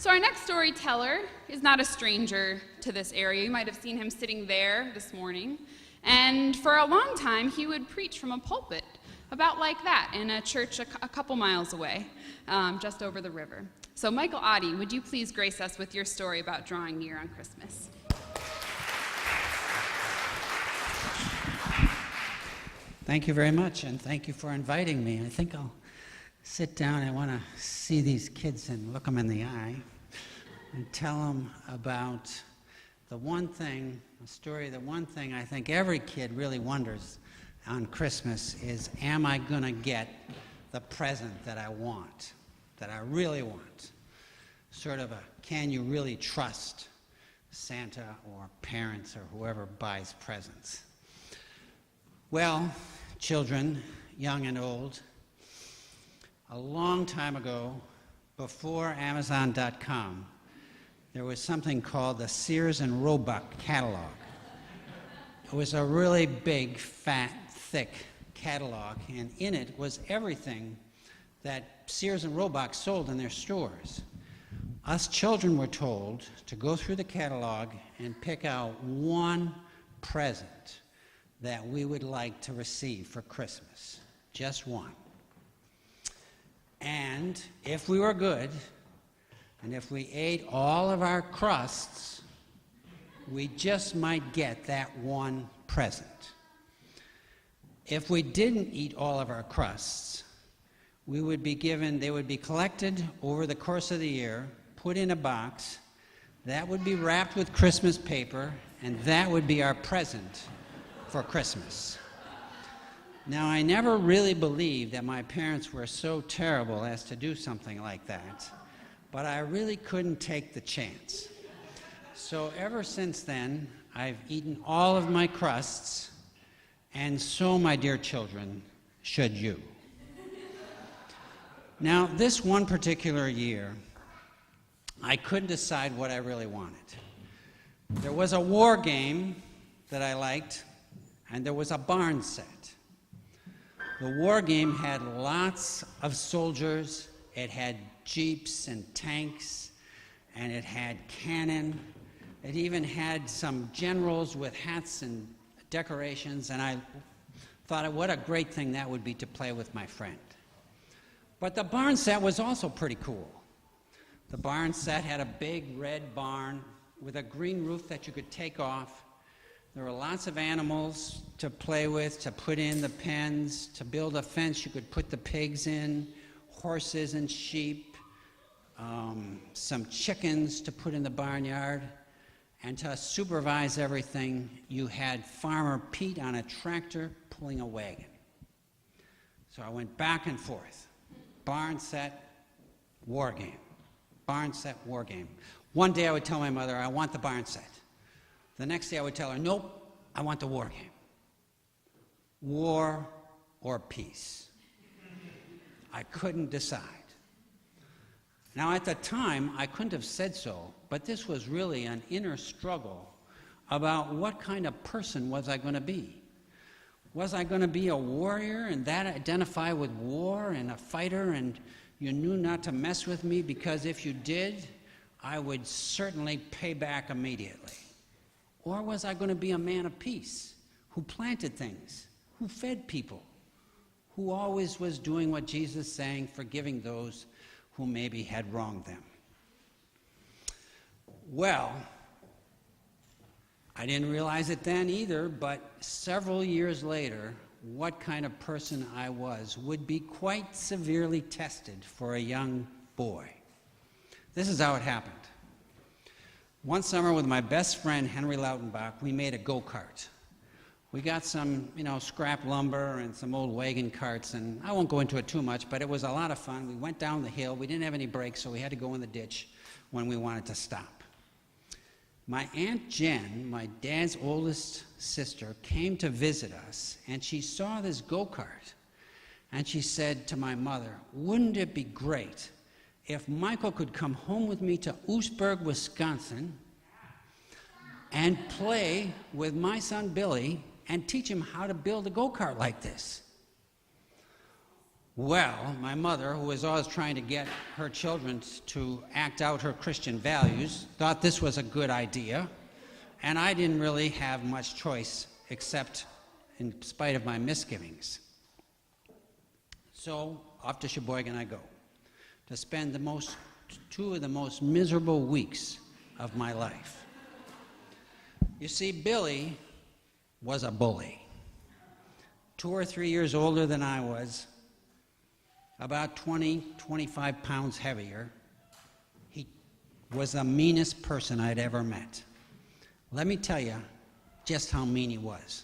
So our next storyteller is not a stranger to this area. You might have seen him sitting there this morning. And for a long time, he would preach from a pulpit about like that in a church a couple miles away, just over the river. So Michael Otte, would you please grace us with your story about drawing near on Christmas? Thank you very much, and thank you for inviting me. I think I'll sit down. I want to see these kids and look them in the eye and tell them about the one thing I think every kid really wonders on Christmas is, am I going to get the present that I want, that I really want? Sort of a, can you really trust Santa or parents or whoever buys presents? Well, children, young and old, a long time ago, before Amazon.com, there was something called the Sears and Roebuck catalog. It was a really big, fat, thick catalog, and in it was everything that Sears and Roebuck sold in their stores. Us children were told to go through the catalog and pick out one present that we would like to receive for Christmas, just one. And if we were good, and if we ate all of our crusts, we just might get that one present. If we didn't eat all of our crusts, they would be collected over the course of the year, put in a box, that would be wrapped with Christmas paper, and that would be our present for Christmas. Now, I never really believed that my parents were so terrible as to do something like that, but I really couldn't take the chance. So ever since then, I've eaten all of my crusts, and so, my dear children, should you. Now, this one particular year, I couldn't decide what I really wanted. There was a war game that I liked, and there was a barn set. The war game had lots of soldiers, it had jeeps and tanks, and it had cannon. It even had some generals with hats and decorations, and I thought, what a great thing that would be to play with my friend. But the barn set was also pretty cool. The barn set had a big red barn with a green roof that you could take off. There were lots of animals to play with, to put in the pens, to build a fence you could put the pigs in, horses and sheep, some chickens to put in the barnyard, and to supervise everything, you had Farmer Pete on a tractor pulling a wagon. So I went back and forth. Barn set, war game. Barn set, war game. One day I would tell my mother, I want the barn set. The next day I would tell her, nope, I want the war game. War or peace. I couldn't decide. Now, at the time, I couldn't have said so, but this was really an inner struggle about what kind of person was I going to be. Was I going to be a warrior and that identify with war and a fighter, and you knew not to mess with me because if you did, I would certainly pay back immediately? Or was I going to be a man of peace who planted things, who fed people, who always was doing what Jesus sang, forgiving those who maybe had wronged them? Well, I didn't realize it then either, but several years later, what kind of person I was would be quite severely tested for a young boy. This is how it happened. One summer with my best friend, Henry Lautenbach, we made a go-kart. We got some, scrap lumber and some old wagon carts, and I won't go into it too much, but it was a lot of fun. We went down the hill. We didn't have any brakes, so we had to go in the ditch when we wanted to stop. My Aunt Jen, my dad's oldest sister, came to visit us, and she saw this go-kart, and she said to my mother, wouldn't it be great if Michael could come home with me to Oostburg, Wisconsin, and play with my son Billy and teach him how to build a go-kart like this? Well, my mother, who was always trying to get her children to act out her Christian values, thought this was a good idea, and I didn't really have much choice except in spite of my misgivings. So off to Sheboygan I go to spend two of the most miserable weeks of my life. You see, Billy was a bully. 2 or 3 years older than I was, about 20, 25 pounds heavier. He was the meanest person I'd ever met. Let me tell you just how mean he was.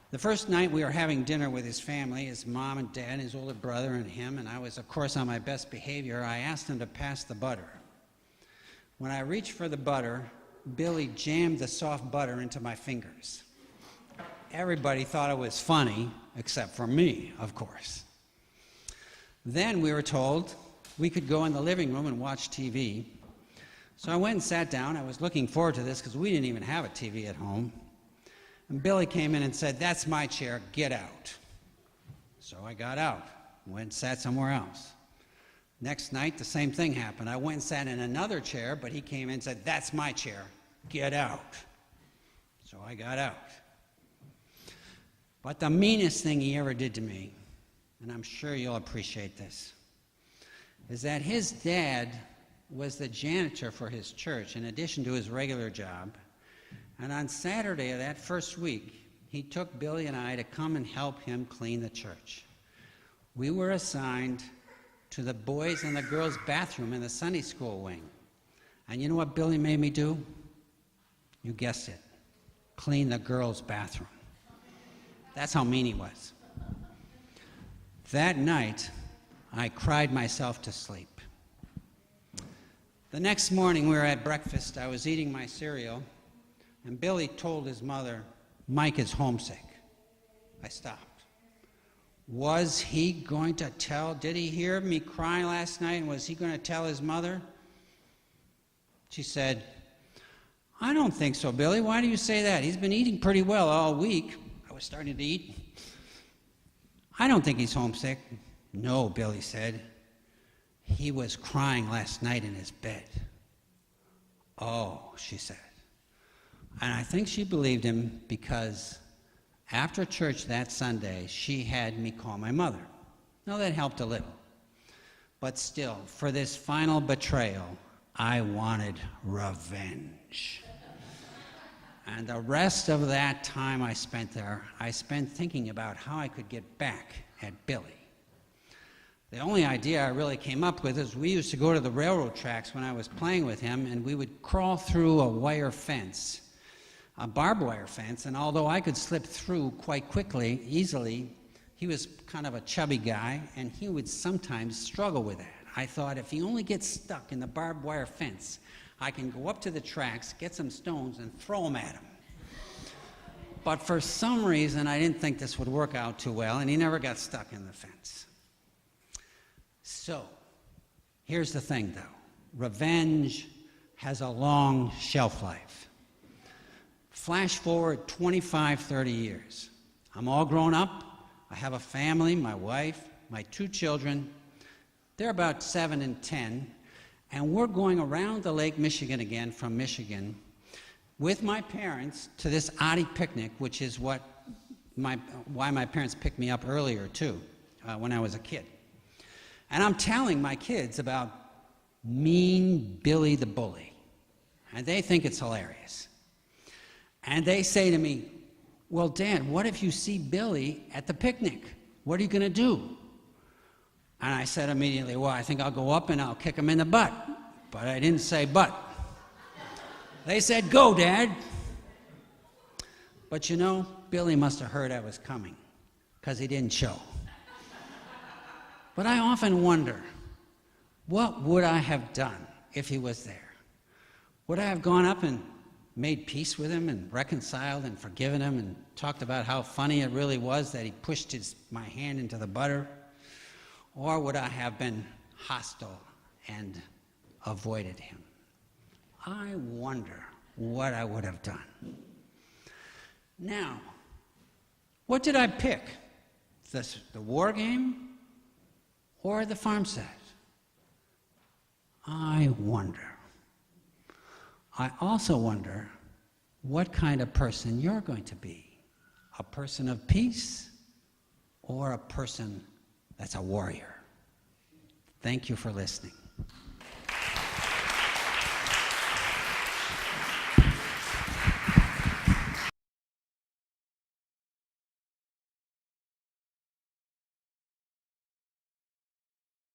The first night we were having dinner with his family, his mom and dad, his older brother and him, and I was, of course, on my best behavior. I asked him to pass the butter. When I reached for the butter, Billy jammed the soft butter into my fingers. Everybody thought it was funny, except for me, of course. Then we were told we could go in the living room and watch TV. So I went and sat down. I was looking forward to this because we didn't even have a TV at home. And Billy came in and said, "That's my chair, get out." So I got out, went and sat somewhere else. Next night, the same thing happened. I went and sat in another chair, but he came in and said, "That's my chair, get out." So I got out. But the meanest thing he ever did to me, and I'm sure you'll appreciate this, is that his dad was the janitor for his church in addition to his regular job. And on Saturday of that first week, he took Billy and I to come and help him clean the church. We were assigned to the boys' and the girls' bathroom in the Sunday school wing. And you know what Billy made me do? You guessed it. Clean the girls' bathroom. That's how mean he was. That night, I cried myself to sleep. The next morning, we were at breakfast. I was eating my cereal, and Billy told his mother, "Mike is homesick." I stopped. Was he going to tell? Did he hear me cry last night, and was he going to tell his mother? She said, "I don't think so, Billy. Why do you say that? He's been eating pretty well all week." I was starting to eat. "I don't think he's homesick." "No," Billy said. "He was crying last night in his bed." "Oh," she said. And I think she believed him because after church that Sunday, she had me call my mother. Now, that helped a little. But still, for this final betrayal, I wanted revenge. And the rest of that time I spent there, I spent thinking about how I could get back at Billy. The only idea I really came up with is we used to go to the railroad tracks when I was playing with him, and we would crawl through a wire fence, a barbed wire fence, and although I could slip through quite quickly, easily, he was kind of a chubby guy, and he would sometimes struggle with that. I thought, if he only gets stuck in the barbed wire fence, I can go up to the tracks, get some stones, and throw them at him. But for some reason, I didn't think this would work out too well, and he never got stuck in the fence. So, here's the thing, though. Revenge has a long shelf life. Flash forward 25, 30 years. I'm all grown up. I have a family, my wife, my 2 children. They're about 7 and 10. And we're going around the Lake Michigan again from Michigan with my parents to this Otte picnic, which is why my parents picked me up earlier, too, when I was a kid. And I'm telling my kids about mean Billy the bully. And they think it's hilarious. And they say to me, "Well, Dad, what if you see Billy at the picnic? What are you going to do?" And I said immediately, "Well, I think I'll go up and I'll kick him in the butt." But I didn't say but. They said, "Go, Dad." But you know, Billy must have heard I was coming, because he didn't show. But I often wonder, what would I have done if he was there? Would I have gone up and made peace with him and reconciled and forgiven him and talked about how funny it really was that he pushed my hand into the butter? Or would I have been hostile and avoided him? I wonder what I would have done. Now, what did I pick? The war game or the farm set. I wonder. I also wonder what kind of person you're going to be. A person of peace or a person that's a warrior. Thank you for listening.